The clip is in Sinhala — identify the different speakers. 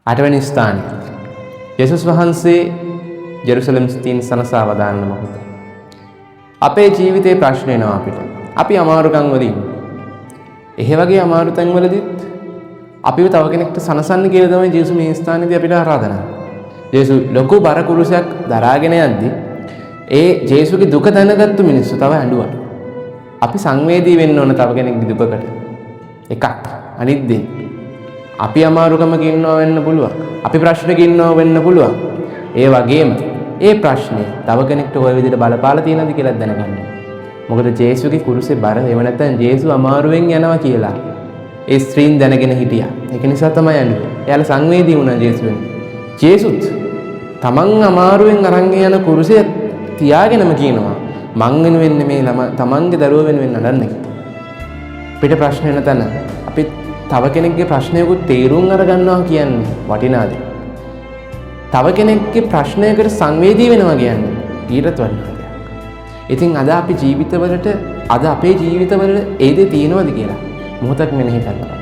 Speaker 1: 8වෙනි ස්ථානය. යේසුස් වහන්සේ ජෙරුසලම් ස්ථීන් සනසා වදාන්න මොහොත. අපේ ජීවිතේ ප්‍රශ්න එනවා අපිට. අපි අමාරුකම් වලින්. එහෙ වගේ අමාරු තැන් වලදීත් අපිව තව කෙනෙක්ට සනසන්න කියලා තමයි ජේසුස් මේ ස්ථානයේදී අපිට ආරාධනා කරන්නේ. ජේසුස් ලොකු බර කුරුසයක් දරාගෙන යද්දී ඒ ජේසුගේ දුක දැනගත්තු මිනිස්සු තව ඇඬුවා. අපි සංවේදී වෙන්න ඕන තව කෙනෙක්ගේ දුකකට. එකක්. අනිත් දේ අපි අමාරුකමක ඉන්නවා වෙන්න පුළුවන්. අපි ප්‍රශ්නක ඉන්නවා වෙන්න පුළුවන්. ඒ වගේම ඒ ප්‍රශ්නේ තව කෙනෙක්ට ওই විදිහට බලපාලා තියෙනවද කියලා දැනගන්න. මොකද ජේසුගේ කුරුසේ බර එව නැත්නම් ජේසු අමාරුවෙන් යනවා කියලා ඒ ස්ත්‍රීන් දැනගෙන හිටියා. ඒක නිසා තමයි යන්නේ. එයාලා සංවේදී වුණා ජේසුවෙන්. ජේසුත් තමන් අමාරුවෙන් අරන් යන කුරුසේ තියාගෙනම කියනවා මං වෙනුවෙන් නෙමෙයි තමන්ගේ දරුවෝ වෙනුවෙන් නඩන්නේ. පිට ප්‍රශ්න එන තැන අපි තව කෙනෙක්ගේ ප්‍රශ්නයකුත් තේරුම් අරගන්නවා කියන්නේ වටිනාද? තව කෙනෙක්ගේ ප්‍රශ්නයකට සංවේදී වෙනවා කියන්නේ ඊටත් වටිනා දෙයක්. ඉතින් අද අපි ජීවිතවලට අද අපේ ජීවිතවල ඒ දේ තියෙනවද කියලා මොහොතක් මෙනෙහි කරනවා.